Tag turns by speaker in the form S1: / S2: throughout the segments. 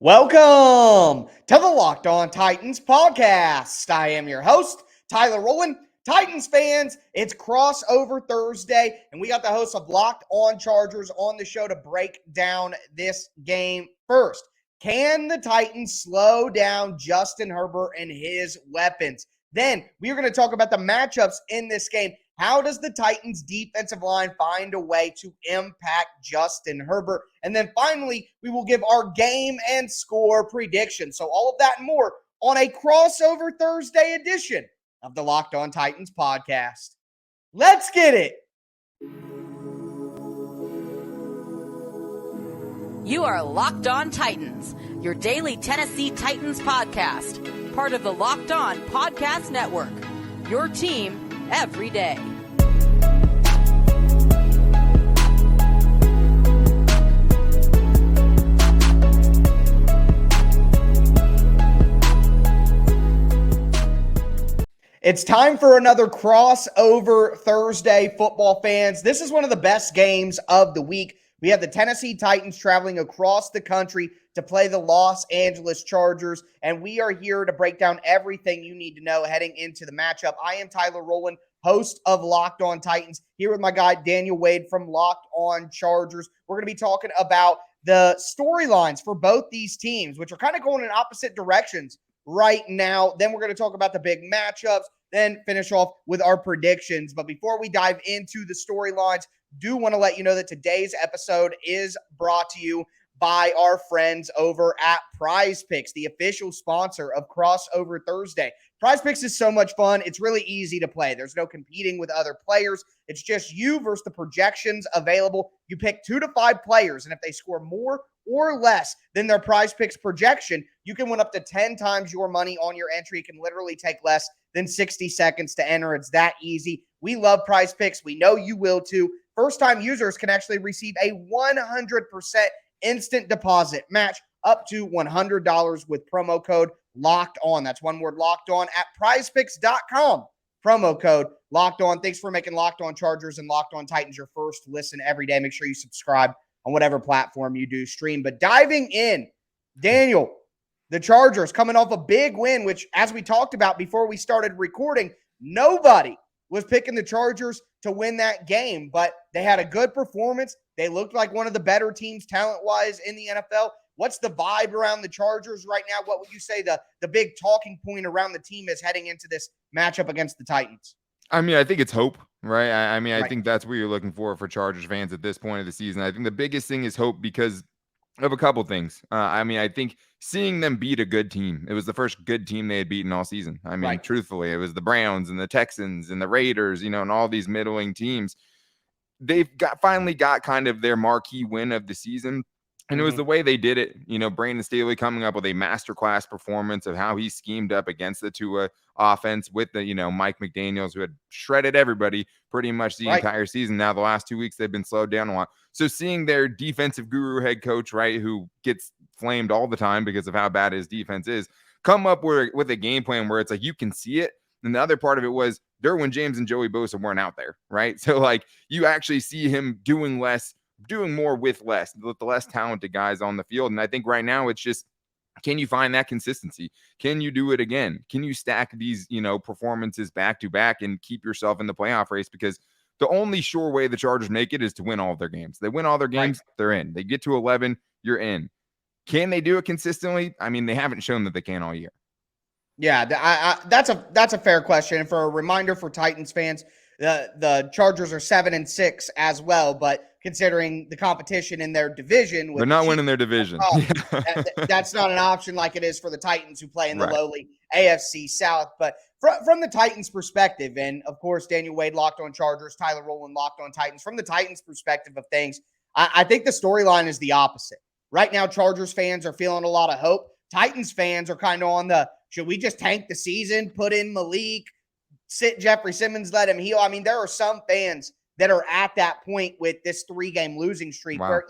S1: Welcome to the Locked On Titans podcast. I am your host, Tyler Rowland. Titans fans, it's crossover Thursday, and we got the host of Locked On Chargers on the show to break down this game. First, can the Titans slow down Justin Herbert and his weapons? Then we are going to talk about the matchups in this game. How does the Titans defensive line find a way to impact Justin Herbert? And then finally, we will give our game and score predictions. So all of that and more on a crossover Thursday edition of the Locked On Titans podcast. Let's get it.
S2: You are Locked On Titans, your daily Tennessee Titans podcast, part of the Locked On Podcast Network, your team every day.
S1: It's time for another crossover Thursday, football fans. This is one of the best games of the week. We have the Tennessee Titans traveling across the country to play the Los Angeles Chargers, and we are here to break down everything you need to know heading into the matchup. I am Tyler Rowland, host of Locked On Titans, here with my guy Daniel Wade from Locked On Chargers. We're going to be talking about the storylines for both these teams, which are kind of going in opposite directions right now. Then we're going to talk about the big matchups, then finish off with our predictions. But before we dive into the storylines, do want to let you know that today's episode is brought to you by our friends over at PrizePicks, the official sponsor of Crossover Thursday. PrizePicks is so much fun. It's really easy to play. There's no competing with other players. It's just you versus the projections available. You pick 2 to 5 players, and if they score more or less than their PrizePicks projection, you can win up to 10 times your money on your entry. It can literally take less than 60 seconds to enter. It's that easy. We love PrizePicks. We know you will too. First-time users can actually receive a 100% instant deposit match up to $100 with promo code Locked On. That's one word, Locked On, at prizepicks.com. Promo code Locked On. Thanks for making Locked On Chargers and Locked On Titans your first listen every day. Make sure you subscribe on whatever platform you do stream. But diving in, Daniel, the Chargers coming off a big win, which, as we talked about before we started recording, nobody was picking the Chargers to win that game, but they had a good performance. They looked like one of the better teams talent-wise in the NFL. What's the vibe around the Chargers right now? What would you say the big talking point around the team is heading into this matchup against the Titans?
S3: I mean, I think it's hope, right? I
S1: Right.
S3: think that's what you're looking for Chargers fans at this point of the season. I think the biggest thing is hope because of a couple things. I think seeing them beat a good team. It was the first good team they had beaten all season.
S1: Right.
S3: Truthfully, it was the Browns and the Texans and the Raiders, and all these middling teams. They've finally got kind of their marquee win of the season. And it was the way they did it. Brandon Staley coming up with a masterclass performance of how he schemed up against the Tua offense with the, Mike McDaniels, who had shredded everybody pretty much the entire season. Now, the last 2 weeks, they've been slowed down a lot. So seeing their defensive guru head coach, right, who gets flamed all the time because of how bad his defense is, come up with a game plan where it's like you can see it. And the other part of it was Derwin James and Joey Bosa weren't out there, right? So, you actually see him doing more with the less talented guys on the field. And I think right now it's just, can you find that consistency? Can you do it again? Can you stack these, performances back to back and keep yourself in the playoff race? Because the only sure way the Chargers make it is to win all of their games. They win all their games, they're in. They get to 11, you're in. Can they do it consistently? I mean, they haven't shown that they can all year.
S1: Yeah, that's a fair question. And for a reminder for Titans fans, the Chargers are 7-6 as well, but considering the competition in their division,
S3: they're not winning their division.
S1: That's not an option like it is for the Titans, who play in the lowly AFC South. But from the Titans' perspective, and of course, Daniel Wade, Locked On Chargers, Tyler Rowland, Locked On Titans. From the Titans' perspective of things, I think the storyline is the opposite. Right now, Chargers fans are feeling a lot of hope. Titans fans are kind of on the, should we just tank the season, put in Malik, sit Jeffery Simmons, let him heal? I mean, there are some fans that are at that point with this 3-game losing streak where,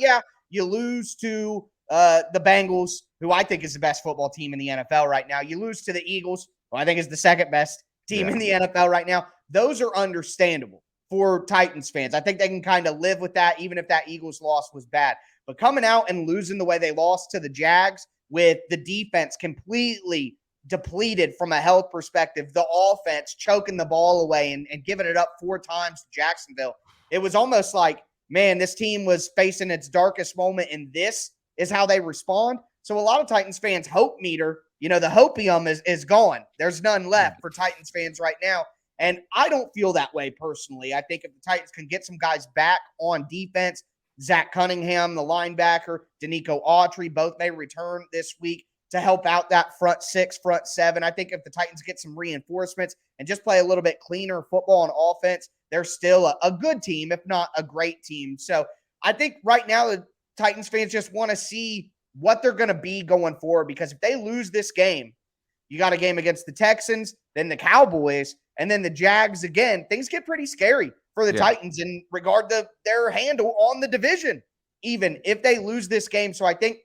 S1: you lose to the Bengals, who I think is the best football team in the NFL right now. You lose to the Eagles, who I think is the second best team in the NFL right now. Those are understandable for Titans fans. I think they can kind of live with that, even if that Eagles loss was bad. But coming out and losing the way they lost to the Jags with the defense completely depleted from a health perspective, the offense choking the ball away and giving it up 4 times to Jacksonville. It was almost like, man, this team was facing its darkest moment, and this is how they respond. So a lot of Titans fans' hope meter, the hopium is gone. There's none left for Titans fans right now. And I don't feel that way personally. I think if the Titans can get some guys back on defense, Zach Cunningham, the linebacker, Danico Autry, both may return this week to help out that front 6, front 7. I think if the Titans get some reinforcements and just play a little bit cleaner football on offense, they're still a good team, if not a great team. So I think right now the Titans fans just want to see what they're going to be going forward, because if they lose this game, you got a game against the Texans, then the Cowboys, and then the Jags again. Things get pretty scary for the Titans in regard to their handle on the division, even if they lose this game. So I think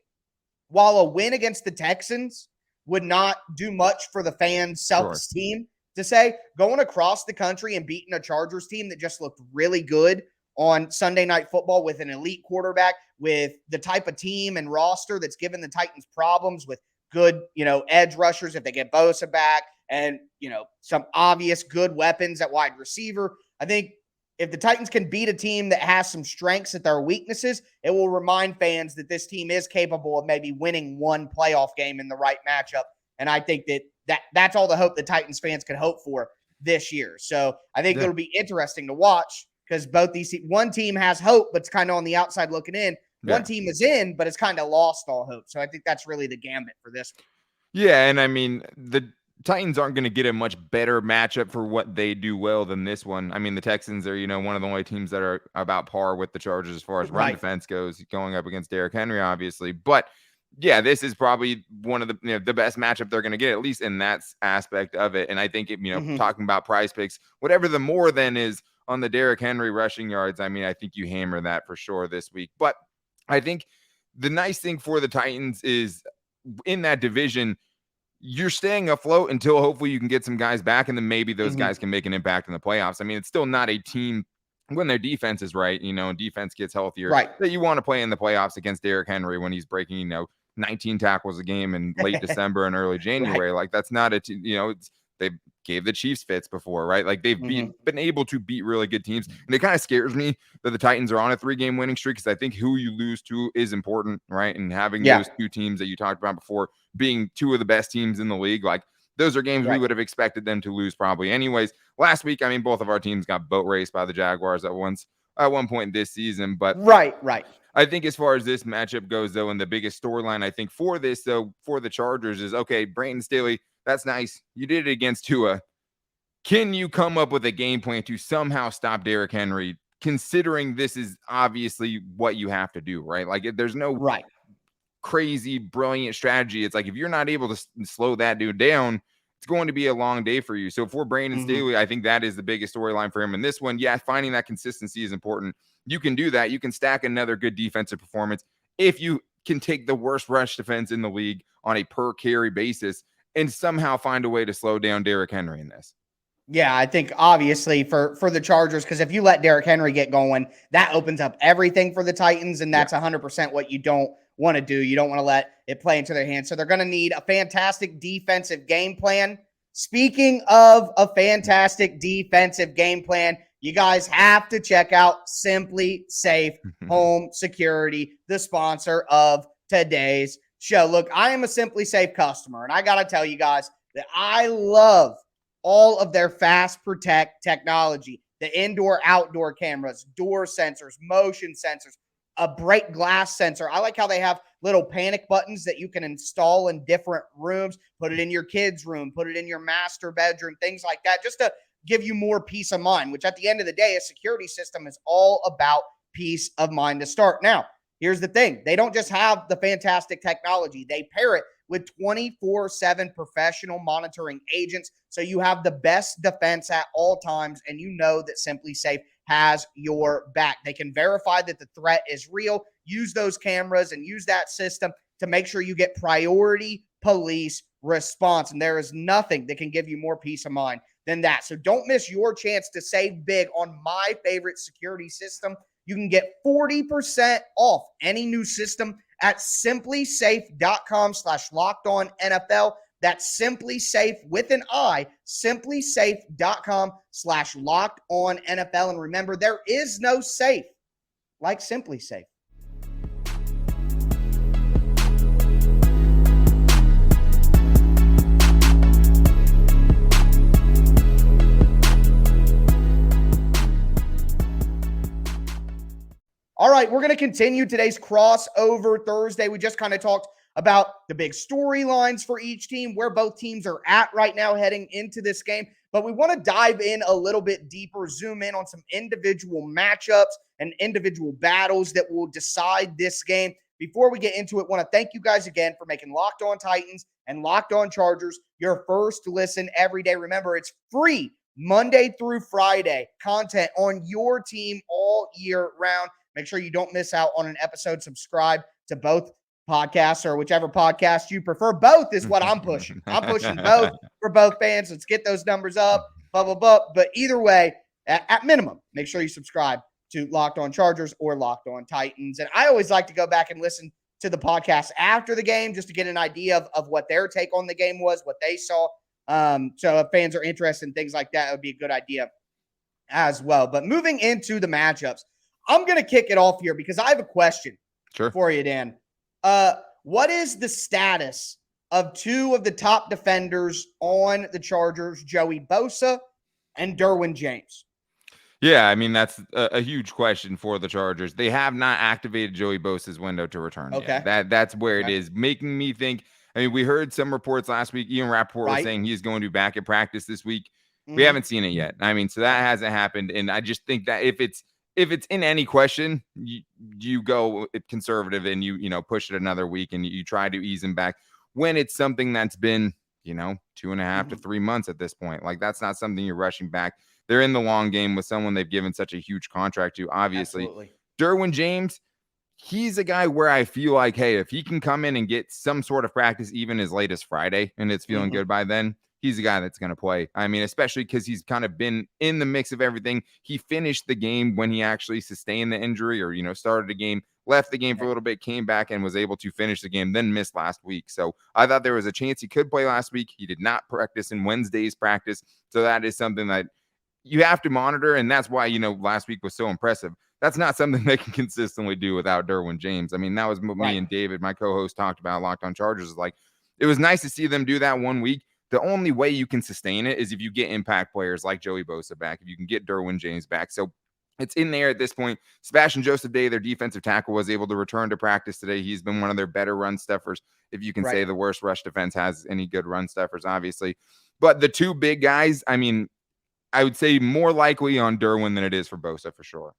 S1: while a win against the Texans would not do much for the fans' self-esteem, to say, going across the country and beating a Chargers team that just looked really good on Sunday Night Football with an elite quarterback, with the type of team and roster that's given the Titans problems with good, edge rushers if they get Bosa back, and, some obvious good weapons at wide receiver. I think if the Titans can beat a team that has some strengths at their weaknesses, it will remind fans that this team is capable of maybe winning one playoff game in the right matchup. And I think that's all the hope the Titans fans can hope for this year. So I think it'll be interesting to watch, because both one team has hope, but it's kind of on the outside looking in. One team is in, but it's kind of lost all hope. So I think that's really the gambit for this one.
S3: Yeah, and I mean, the Titans aren't going to get a much better matchup for what they do well than this one. I mean, the Texans are, one of the only teams that are about par with the Chargers as far as run defense goes, going up against Derrick Henry, obviously. But yeah, this is probably one of the best matchup they're going to get, at least in that aspect of it. And I think, talking about PrizePicks, whatever the more than is on the Derrick Henry rushing yards, I mean, I think you hammer that for sure this week. But I think the nice thing for the Titans is in that division, you're staying afloat until hopefully you can get some guys back, and then maybe those guys can make an impact in the playoffs. I mean, it's still not a team when their defense is right, and defense gets healthier, that you want to play in the playoffs against Derrick Henry when he's breaking, 19 tackles a game in late December and early January. Like, that's not they gave the Chiefs fits before, right? Like, they've been able to beat really good teams. And it kind of scares me that the Titans are on a 3-game winning streak, because I think who you lose to is important, right? And having those 2 teams that you talked about before being 2 of the best teams in the league, like, those are games we would have expected them to lose probably anyways. Last week, I mean, both of our teams got boat raced by the Jaguars at one point this season. But I think as far as this matchup goes, though, and the biggest storyline, I think, for this, though, for the Chargers is, okay, Brandon Staley, that's nice. You did it against Tua. Can you come up with a game plan to somehow stop Derrick Henry, considering this is obviously what you have to do, right? Like, there's no crazy, brilliant strategy. It's like, if you're not able to slow that dude down, it's going to be a long day for you. So for Brandon Staley, I think that is the biggest storyline for him in this one. Yeah, finding that consistency is important. You can do that. You can stack another good defensive performance if you can take the worst rush defense in the league on a per carry basis and somehow find a way to slow down Derrick Henry in this.
S1: Yeah, I think obviously for the Chargers, because if you let Derrick Henry get going, that opens up everything for the Titans, and that's 100% what you don't want to do. You don't want to let it play into their hands. So they're going to need a fantastic defensive game plan. Speaking of a fantastic defensive game plan, you guys have to check out SimpliSafe Home Security, the sponsor of today's show. Look, I am a SimpliSafe customer, and I got to tell you guys that I love all of their Fast Protect technology, the indoor-outdoor cameras, door sensors, motion sensors, a break glass sensor. I like how they have little panic buttons that you can install in different rooms, put it in your kids' room, put it in your master bedroom, things like that, just to give you more peace of mind, which at the end of the day, a security system is all about peace of mind to start. Now, here's the thing. They don't just have the fantastic technology. They pair it with 24/7 professional monitoring agents, so you have the best defense at all times, and you know that SimpliSafe has your back. They can verify that the threat is real, use those cameras, and use that system to make sure you get priority police response, and there is nothing that can give you more peace of mind than that. So don't miss your chance to save big on my favorite security system. You can get 40% off any new system at simplysafe.com/lockedonnfl. That's SimpliSafe with an I, simplysafe.com/lockedonnfl. And remember, there is no safe like SimpliSafe. All right, we're going to continue today's crossover Thursday. We just kind of talked about the big storylines for each team, where both teams are at right now heading into this game. But we want to dive in a little bit deeper, zoom in on some individual matchups and individual battles that will decide this game. Before we get into it, I want to thank you guys again for making Locked On Titans and Locked On Chargers your first listen every day. Remember, it's free Monday through Friday content on your team all year round. Make sure you don't miss out on an episode. Subscribe to both podcasts or whichever podcast you prefer. Both is what I'm pushing. I'm pushing both for both fans. Let's get those numbers up, blah, blah, blah. But either way, at minimum, make sure you subscribe to Locked On Chargers or Locked On Titans. And I always like to go back and listen to the podcast after the game just to get an idea of what their take on the game was, what they saw. So if fans are interested in things like that, it would be a good idea as well. But moving into the matchups, I'm going to kick it off here because I have a question for you, Dan. What is the status of two of the top defenders on the Chargers, Joey Bosa and Derwin James?
S3: Yeah, I mean, that's a huge question for the Chargers. They have not activated Joey Bosa's window to return yet. That's where it is, making me think. I mean, we heard some reports last week. Ian Rappaport was saying he's going to be back at practice this week. We haven't seen it yet. I mean, so that hasn't happened. And I just think that if it's in any question, you go conservative and you push it another week and you try to ease him back. When it's something that's been 2.5 to 3 months at this point, like that's not something you're rushing back. They're in the long game with someone they've given such a huge contract to. Obviously, Derwin James, he's a guy where I feel like, hey, if he can come in and get some sort of practice even as late as Friday and it's feeling good by then, he's a guy that's going to play. I mean, especially because he's kind of been in the mix of everything. He finished the game when he actually sustained the injury or, started the game, left the game for a little bit, came back and was able to finish the game, then missed last week. So I thought there was a chance he could play last week. He did not practice in Wednesday's practice. So that is something that you have to monitor. And that's why, last week was so impressive. That's not something they can consistently do without Derwin James. I mean, that was what me and David, my co-host, talked about Locked On Chargers. Is like, it was nice to see them do that 1 week. The only way you can sustain it is if you get impact players like Joey Bosa back, if you can get Derwin James back. So it's in there at this point. Sebastian Joseph Day, their defensive tackle, was able to return to practice today. He's been one of their better run stuffers. If you can say the worst rush defense has any good run stuffers, obviously. But the two big guys, I mean, I would say more likely on Derwin than it is for Bosa for sure.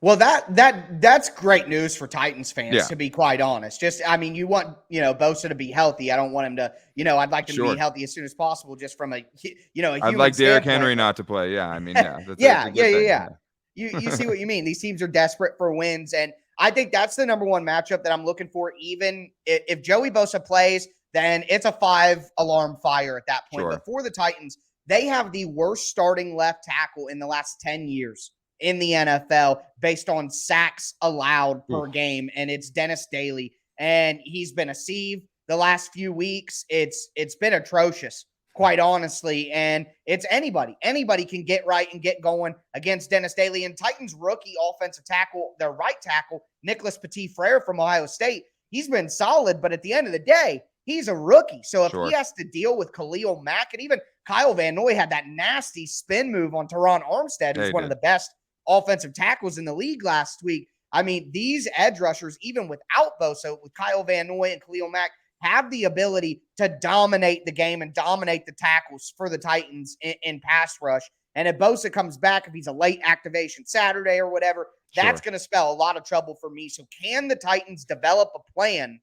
S1: Well, that's great news for Titans fans, to be quite honest. You want, Bosa to be healthy. I don't want him to, I'd like him to be healthy as soon as possible, just from a human
S3: I'd like Derrick
S1: standpoint.
S3: Henry not to play. Yeah. I mean, yeah.
S1: Yeah. You see what you mean. These teams are desperate for wins. And I think that's the number one matchup that I'm looking for. Even if Joey Bosa plays, then it's a 5-alarm fire at that point. But for the Titans, they have the worst starting left tackle in the last 10 years in the NFL based on sacks allowed per game, and it's Dennis Daly. And he's been a sieve the last few weeks. It's been atrocious, quite honestly. And it's anybody can get right and get going against Dennis Daly. And Titans rookie offensive tackle, their right tackle, Nicholas Petit-Frere from Ohio State, he's been solid, but at the end of the day, he's a rookie. So if he has to deal with Khalil Mack, and even Kyle Van Noy had that nasty spin move on Teron Armstead, who's one of the best offensive tackles in the league last week. I mean, these edge rushers, even without Bosa, with Kyle Van Noy and Khalil Mack, have the ability to dominate the game and dominate the tackles for the Titans in pass rush. And if Bosa comes back, if he's a late activation Saturday or whatever, that's going to spell a lot of trouble for me. So can the Titans develop a plan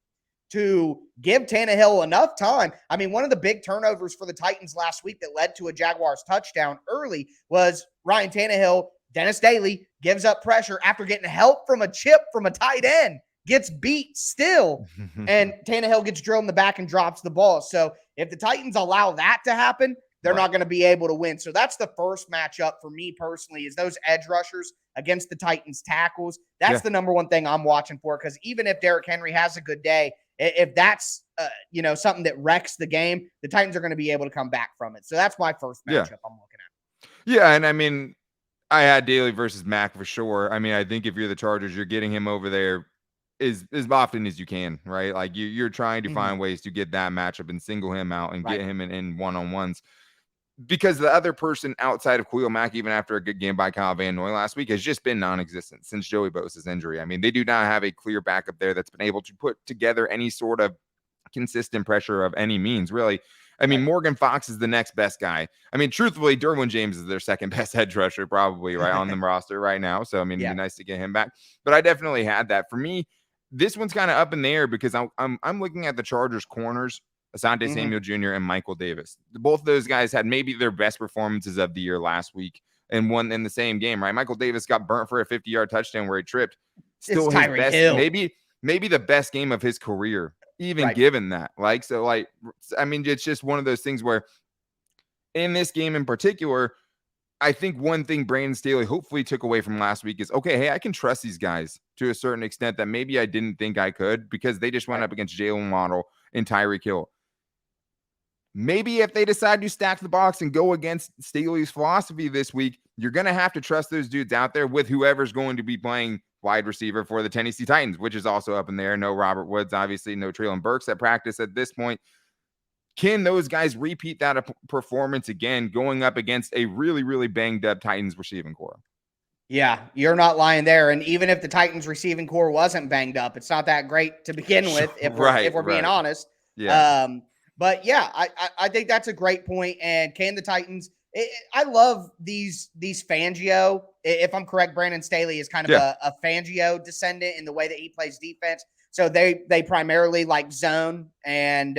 S1: to give Tannehill enough time? I mean, one of the big turnovers for the Titans last week that led to a Jaguars touchdown early was Ryan Tannehill. Dennis Daly gives up pressure after getting help from a chip from a tight end, gets beat still, and Tannehill gets drilled in the back and drops the ball. So if the Titans allow that to happen, they're
S3: Right.
S1: not going to be able to win. So that's the first matchup for me personally, is those edge rushers against the Titans tackles. That's the number one thing I'm watching for, because even if Derrick Henry has a good day, if that's something that wrecks the game, the Titans are going to be able to come back from it. So that's my first matchup I'm looking at.
S3: Yeah, and I mean, I had Daly versus Mack for sure. I mean, I think if you're the Chargers, you're getting him over there as often as you can, right? Like you're trying to find ways to get that matchup and single him out and get him in one-on-ones. Because the other person outside of Khalil Mack, even after a good game by Kyle Van Noy last week, has just been non-existent since Joey Bosa's injury. I mean, they do not have a clear backup there that's been able to put together any sort of consistent pressure of any means, really. I mean, Morgan Fox is the next best guy. I mean, truthfully, Derwin James is their second best edge rusher, probably, right, on the roster right now. So, I mean, it'd be nice to get him back. But I definitely had that. For me, this one's kind of up in the air because I'm looking at the Chargers corners, Asante Samuel Jr. and Michael Davis. Both of those guys had maybe their best performances of the year last week and won in the same game, right? Michael Davis got burnt for a 50-yard touchdown where he tripped. Still his best, maybe the best game of his career, even given that. I mean, it's just one of those things where in this game in particular, I think one thing Brandon Staley hopefully took away from last week is, okay, hey, I can trust these guys to a certain extent that maybe I didn't think I could, because they just went up against Jalen Waddle and Tyreek Hill. Maybe if they decide to stack the box and go against Staley's philosophy this week, you're going to have to trust those dudes out there with whoever's going to be playing wide receiver for the Tennessee Titans, which is also up in there. No Robert Woods, obviously, no Treylon Burks at practice at this point. Can those guys repeat that performance again, going up against a really, really banged up Titans receiving core?
S1: Yeah, you're not lying there. And even if the Titans receiving core wasn't banged up, it's not that great to begin with, if we're being honest.
S3: Yeah.
S1: But yeah, I think that's a great point. And can the Titans? I love these Fangio. If I'm correct, Brandon Staley is kind of a Fangio descendant in the way that he plays defense. So they primarily like zone and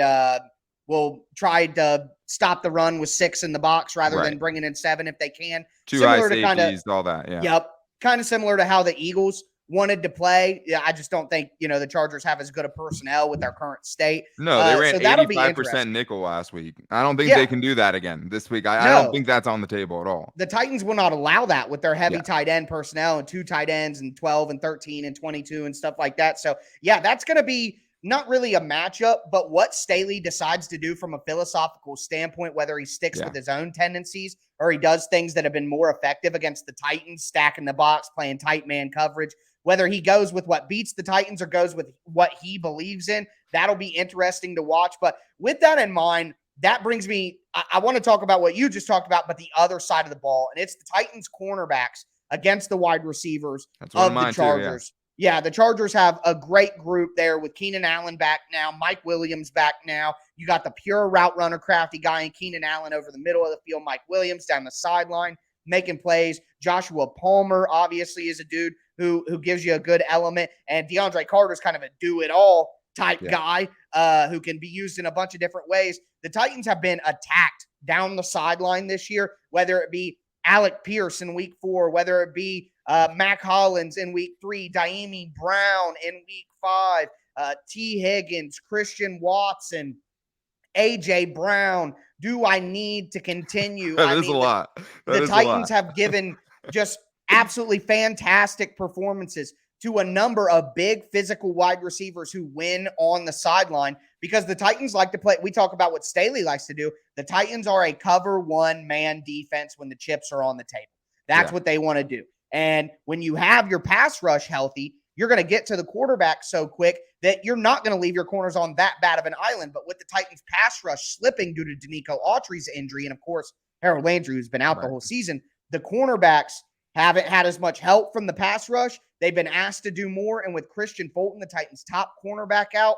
S1: will try to stop the run with 6 in the box rather than bringing in 7 if they can.
S3: Two
S1: similar
S3: high
S1: to
S3: safeties, all that. Yeah.
S1: Yep. Kind of similar to how the Eagles wanted to play. Yeah, I just don't think, the Chargers have as good a personnel with their current state.
S3: No, they ran
S1: so
S3: 85% nickel last week. I don't think they can do that again this week. I don't think that's on the table at all.
S1: The Titans will not allow that with their heavy tight end personnel and 2 tight ends and 12 and 13 and 22 and stuff like that. So, yeah, that's going to be not really a matchup, but what Staley decides to do from a philosophical standpoint, whether he sticks with his own tendencies or he does things that have been more effective against the Titans, stacking the box, playing tight man coverage, whether he goes with what beats the Titans or goes with what he believes in, that'll be interesting to watch. But with that in mind, that brings me, I want to talk about what you just talked about, but the other side of the ball, and it's the Titans cornerbacks against the wide receivers of the Chargers. Yeah, the Chargers have a great group there with Keenan Allen back now, Mike Williams back now. You got the pure route runner, crafty guy in Keenan Allen over the middle of the field, Mike Williams down the sideline making plays. Joshua Palmer obviously is a dude who gives you a good element, and DeAndre Carter's kind of a do-it-all type guy who can be used in a bunch of different ways. The Titans have been attacked down the sideline this year, whether it be Alec Pierce in week 4, whether it be Mac Hollins in week 3, Daimi Brown in week 5, T. Higgins, Christian Watson, AJ Brown. Do I need to continue?
S3: That is a lot.
S1: The Titans have given just absolutely fantastic performances to a number of big physical wide receivers who win on the sideline, because the Titans like to play. We talk about what Staley likes to do. The Titans are a cover one man defense when the chips are on the table. That's what they want to do. And when you have your pass rush healthy, you're going to get to the quarterback so quick that you're not going to leave your corners on that bad of an island. But with the Titans pass rush slipping due to Danico Autry's injury, and of course, Harold Landry, who's been out the whole season, the cornerbacks haven't had as much help from the pass rush. They've been asked to do more. And with Christian Fulton, the Titans' top cornerback, out,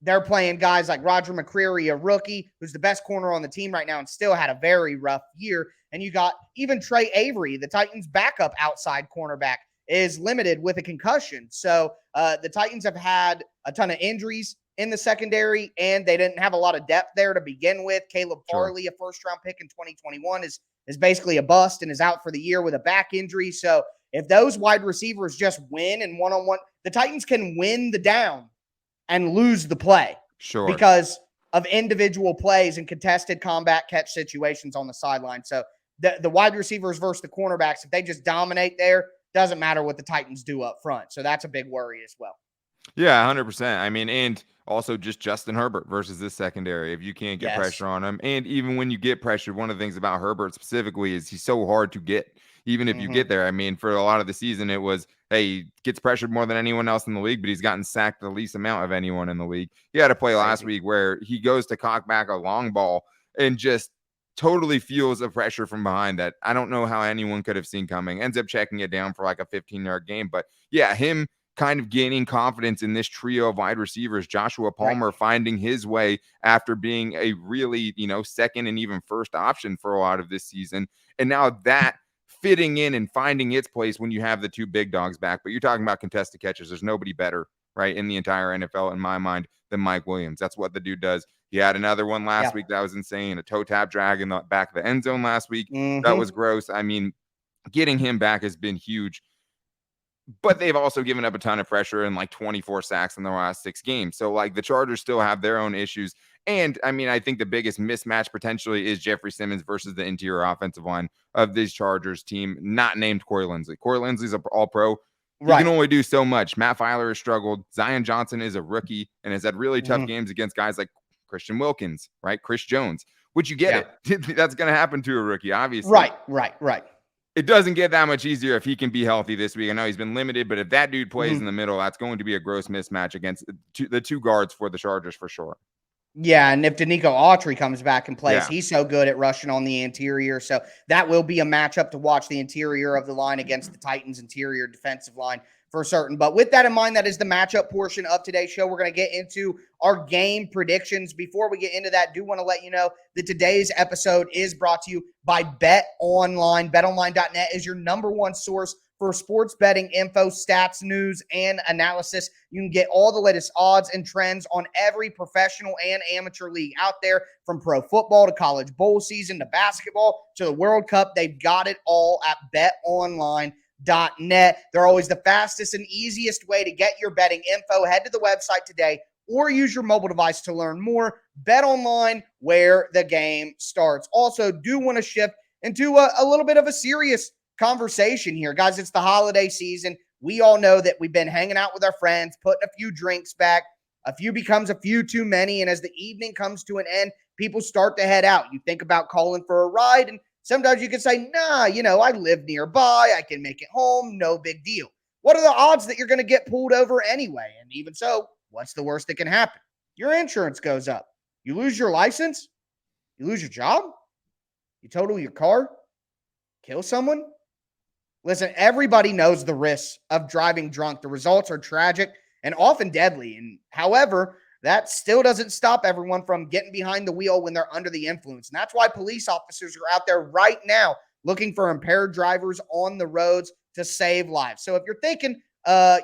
S1: they're playing guys like Roger McCreary, a rookie, who's the best corner on the team right now and still had a very rough year. And you got even Trey Avery, the Titans' backup outside cornerback, is limited with a concussion. So the Titans have had a ton of injuries in the secondary, and they didn't have a lot of depth there to begin with. Caleb Farley, a first-round pick in 2021, is basically a bust and is out for the year with a back injury. So if those wide receivers just win in one-on-one, the Titans can win the down and lose the play.
S3: Sure.
S1: Because of individual plays and contested combat catch situations on the sideline. So the wide receivers versus the cornerbacks, if they just dominate there, doesn't matter what the Titans do up front. So that's a big worry as well.
S3: Yeah, 100%. I mean, and also just Justin Herbert versus this secondary. If you can't get
S1: Yes.
S3: pressure on him, and even when you get pressure, one of the things about Herbert specifically is he's so hard to get. Even if you get there, I mean, for a lot of the season, it was, hey, he gets pressured more than anyone else in the league, but he's gotten sacked the least amount of anyone in the league. He had a play last week where he goes to cock back a long ball and just totally feels a pressure from behind that I don't know how anyone could have seen coming. Ends up checking it down for like a 15-yard game. But yeah, him kind of gaining confidence in this trio of wide receivers, Joshua Palmer finding his way after being a really, second and even first option for a lot of this season. And now that fitting in and finding its place when you have the two big dogs back. But you're talking about contested catches. There's nobody better, right, in the entire NFL, in my mind, than Mike Williams. That's what the dude does. He had another one last week that was insane. A toe tap drag in the back of the end zone last week. That was gross. I mean, getting him back has been huge. But they've also given up a ton of pressure and like 24 sacks in the last 6 games. So like the Chargers still have their own issues. And I mean, I think the biggest mismatch potentially is Jeffery Simmons versus the interior offensive line of this Chargers team, not named Corey Linsley. Corey Linsley's an all-pro. He can only do so much. Matt Filer has struggled. Zion Johnson is a rookie and has had really tough games against guys like Christian Wilkins, right? Chris Jones. Would you get it? That's going to happen to a rookie, obviously.
S1: Right.
S3: It doesn't get that much easier if he can be healthy this week. I know he's been limited, but if that dude plays in the middle, that's going to be a gross mismatch against the two guards for the Chargers for sure.
S1: Yeah, and if Danico Autry comes back and plays, he's so good at rushing on the interior. So that will be a matchup to watch, the interior of the line against the Titans' interior defensive line for certain. But with that in mind, that is the matchup portion of today's show. We're going to get into our game predictions. Before we get into that, I do want to let you know that today's episode is brought to you by BetOnline. BetOnline.net is your number one source for sports betting info, stats, news, and analysis. You can get all the latest odds and trends on every professional and amateur league out there, from pro football to college bowl season to basketball to the World Cup. They've got it all at BetOnline.net. They're always the fastest and easiest way to get your betting info. Head to the website today or use your mobile device to learn more. BetOnline, where the game starts. Also, do want to shift into a little bit of a serious conversation here, guys. It's the holiday season. We all know that we've been hanging out with our friends, putting a few drinks back. A few becomes a few too many, and as the evening comes to an end, people start to head out. You think about calling for a ride, and sometimes you can say, nah, I live nearby. I can make it home. No big deal. What are the odds that you're going to get pulled over anyway? And even so, what's the worst that can happen? Your insurance goes up. You lose your license. You lose your job. You total your car. Kill someone. Listen, everybody knows the risks of driving drunk. The results are tragic and often deadly. And however, that still doesn't stop everyone from getting behind the wheel when they're under the influence. And that's why police officers are out there right now looking for impaired drivers on the roads to save lives. So if you're thinking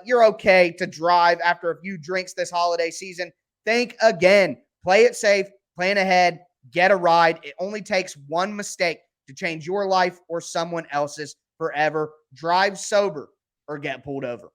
S1: you're okay to drive after a few drinks this holiday season, think again. Play it safe, plan ahead, get a ride. It only takes one mistake to change your life or someone else's forever. Drive sober or get pulled over.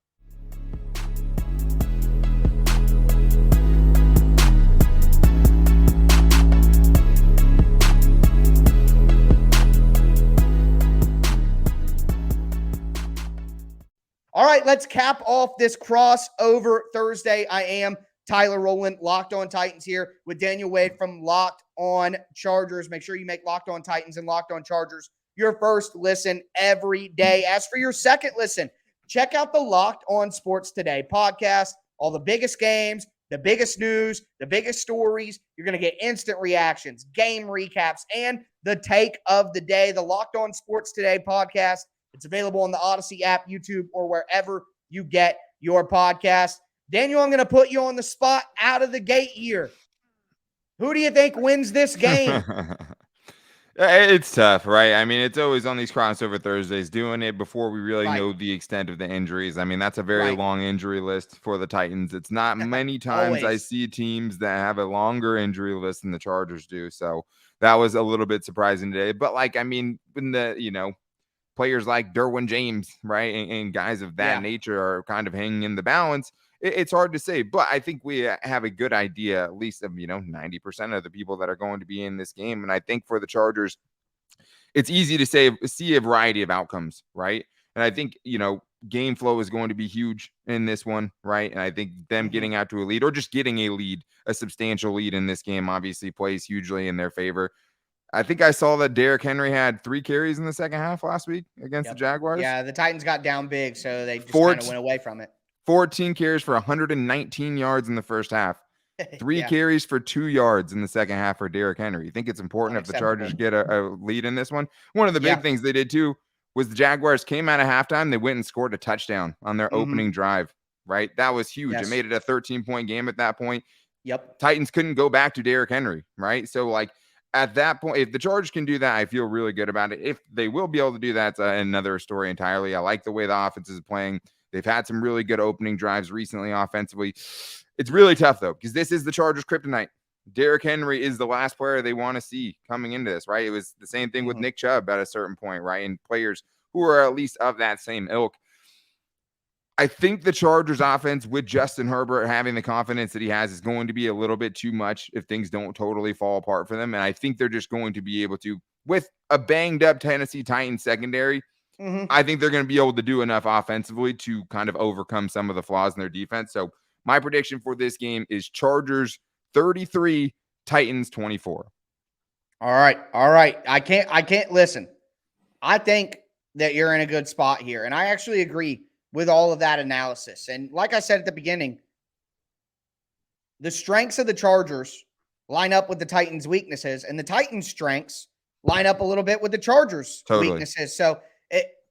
S1: All right, let's cap off this crossover Thursday. I am Tyler Rowland, Locked On Titans, here with Daniel Wade from Locked On Chargers. Make sure you make Locked On Titans and Locked On Chargers your first listen every day. As for your second listen, check out the Locked On Sports Today podcast. All the biggest games, the biggest news, the biggest stories. You're going to get instant reactions, game recaps, and the take of the day. The Locked On Sports Today podcast. It's available on the Odyssey app, YouTube, or wherever you get your podcast. Daniel, I'm going to put you on the spot out of the gate here. Who do you think wins this game?
S3: It's tough, right? I mean, it's always on these crossover Thursdays, doing it before we really know the extent of the injuries. I mean, that's a very long injury list for the Titans. It's not many times I see teams that have a longer injury list than the Chargers do. So that was a little bit surprising today. But when the, players like Derwin James, right, and guys of that nature are kind of hanging in the balance, it's hard to say, but I think we have a good idea, at least of, 90% of the people that are going to be in this game. And I think for the Chargers, it's easy to see a variety of outcomes, right? And I think, game flow is going to be huge in this one, right? And I think them getting out to a lead or just getting a lead, a substantial lead in this game obviously plays hugely in their favor. I think I saw that Derrick Henry had 3 carries in the second half last week against the Jaguars.
S1: Yeah, the Titans got down big, so they just kind of went away from it.
S3: 14 carries for 119 yards in the first half. 3 carries for 2 yards in the second half for Derrick Henry. You think it's important if the Chargers get a lead in this one? One of the big things they did too was the Jaguars came out of halftime. They went and scored a touchdown on their opening drive, right? That was huge. It made it a 13-point game at that point. Titans couldn't go back to Derrick Henry, right? So, like, at that point, if the Chargers can do that, I feel really good about it. If they will be able to do that, it's another story entirely. I like the way the offense is playing. They've had some really good opening drives recently offensively. It's really tough, though, because this is the Chargers' kryptonite. Derrick Henry is the last player they want to see coming into this, right? It was the same thing with Nick Chubb at a certain point, right? And players who are at least of that same ilk. I think the Chargers offense with Justin Herbert having the confidence that he has is going to be a little bit too much if things don't totally fall apart for them. And I think they're just going to be able to, with a banged up Tennessee Titans secondary, I think they're going to be able to do enough offensively to kind of overcome some of the flaws in their defense. So my prediction for this game is Chargers 33, Titans 24.
S1: All right. I can't listen. I think that you're in a good spot here. And I actually agree with all of that analysis. And like I said at the beginning, the strengths of the Chargers line up with the Titans' weaknesses, and the Titans' strengths line up a little bit with the Chargers' weaknesses. So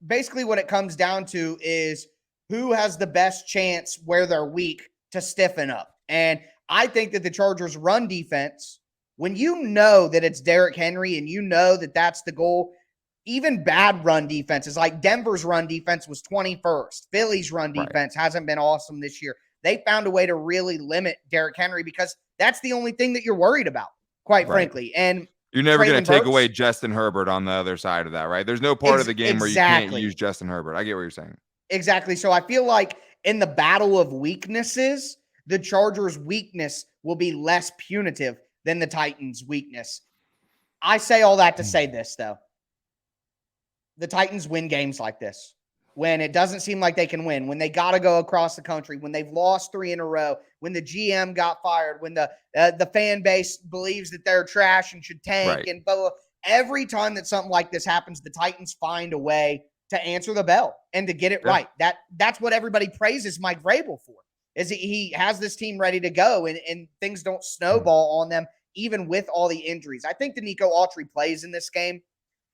S1: basically what it comes down to is who has the best chance where they're weak to stiffen up. And I think that the Chargers' run defense, when you know that it's Derrick Henry and you know that that's the goal, even bad run defenses, like Denver's run defense was 21st. Philly's run defense hasn't been awesome this year. They found a way to really limit Derrick Henry because that's the only thing that you're worried about, quite frankly. And
S3: you're never going to take away Justin Herbert on the other side of that, right? There's no part of the game where you can't use Justin Herbert. I get what you're saying.
S1: Exactly. So I feel like in the battle of weaknesses, the Chargers' weakness will be less punitive than the Titans' weakness. I say all that to say this, though. The Titans win games like this when it doesn't seem like they can win, when they got to go across the country, when they've lost 3 in a row, when the GM got fired, when the fan base believes that they're trash and should tank and blah, blah. Every time that something like this happens, the Titans find a way to answer the bell and to get it right. That's what everybody praises Mike Vrabel for, is he has this team ready to go and things don't snowball on them, even with all the injuries. I think Danico Autry plays in this game.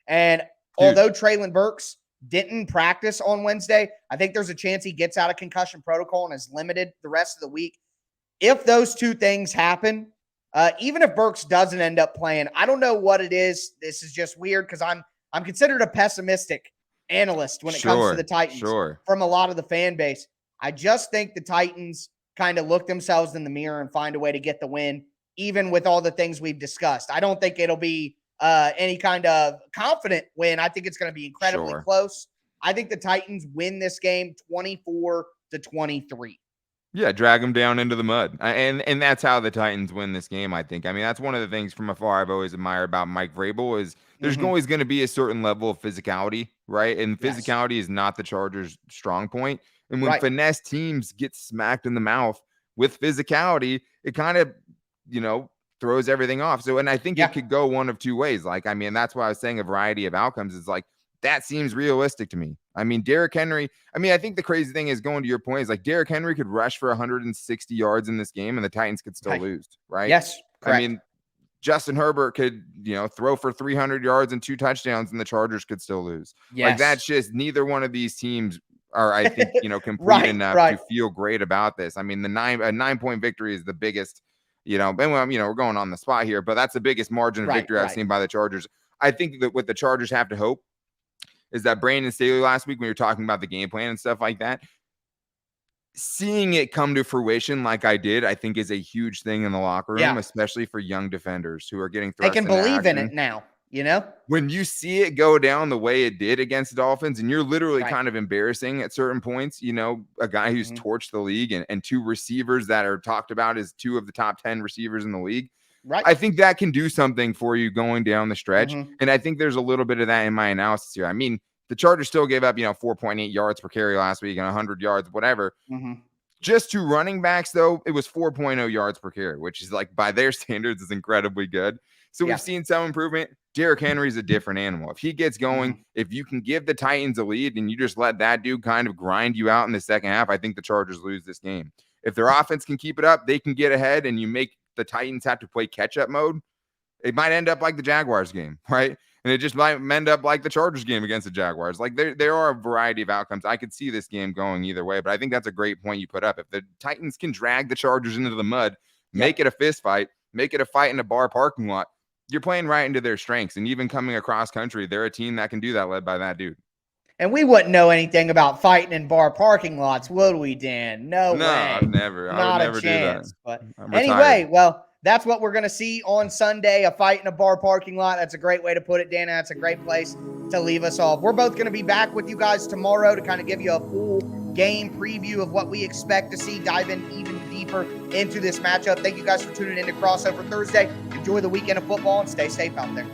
S1: And although Treylon Burks didn't practice on Wednesday, I think there's a chance he gets out of concussion protocol and is limited the rest of the week. If those two things happen, even if Burks doesn't end up playing, I don't know what it is. This is just weird because I'm considered a pessimistic analyst when it comes to the Titans from a lot of the fan base. I just think the Titans kind of look themselves in the mirror and find a way to get the win, even with all the things we've discussed. I don't think it'll be any kind of confident win. I think it's going to be incredibly close. I think the Titans win this game 24-23.
S3: Yeah, drag them down into the mud. And that's how the Titans win this game, I think. I mean, that's one of the things from afar I've always admired about Mike Vrabel is there's always going to be a certain level of physicality, right? And physicality is not the Chargers' strong point. And when finesse teams get smacked in the mouth with physicality, it kind of, throws everything off. So, and I think it could go one of two ways. Like, I mean, that's why I was saying a variety of outcomes is like, that seems realistic to me. I mean, Derrick Henry, I think the crazy thing is going to your point is like Derrick Henry could rush for 160 yards in this game and the Titans could still lose, right?
S1: Yes, correct.
S3: I mean, Justin Herbert could, throw for 300 yards and 2 touchdowns and the Chargers could still lose.
S1: Yes.
S3: Like that's just neither one of these teams are, I think, complete enough to feel great about this. I mean, a 9-point victory is the biggest, and we're going on the spot here, but that's the biggest margin of victory I've seen by the Chargers. I think that what the Chargers have to hope is that Brandon Staley last week, when you're talking about the game plan and stuff like that, seeing it come to fruition like I did, I think is a huge thing in the locker room, especially for young defenders who are getting thrust.
S1: They can believe in it now.
S3: When you see it go down the way it did against the Dolphins, and you're literally kind of embarrassing at certain points, a guy who's torched the league and two receivers that are talked about as two of the top 10 receivers in the league.
S1: Right.
S3: I think that can do something for you going down the stretch. And I think there's a little bit of that in my analysis here. I mean, the Chargers still gave up, 4.8 yards per carry last week and 100 yards, whatever. Just to running backs, though, it was 4.0 yards per carry, which is like by their standards is incredibly good. So we've seen some improvement. Derrick Henry's a different animal. If he gets going, if you can give the Titans a lead and you just let that dude kind of grind you out in the second half, I think the Chargers lose this game. If their offense can keep it up, they can get ahead and you make the Titans have to play catch-up mode. It might end up like the Jaguars game, right? And it just might end up like the Chargers game against the Jaguars. Like there are a variety of outcomes. I could see this game going either way, but I think that's a great point you put up. If the Titans can drag the Chargers into the mud, make it a fist fight, make it a fight in a bar parking lot, you're playing right into their strengths. And even coming across country, they're a team that can do that led by that dude.
S1: And we wouldn't know anything about fighting in bar parking lots, would we, Dan? No way.
S3: I've never.
S1: Not
S3: I would never
S1: a chance.
S3: do that.
S1: But anyway, well, that's what we're going to see on Sunday, a fight in a bar parking lot. That's a great way to put it, Dan. That's a great place to leave us off. We're both going to be back with you guys tomorrow to kind of give you a full game preview of what we expect to see, dive in even deeper into this matchup. Thank you guys for tuning in to Crossover Thursday. Enjoy the weekend of football and stay safe out there.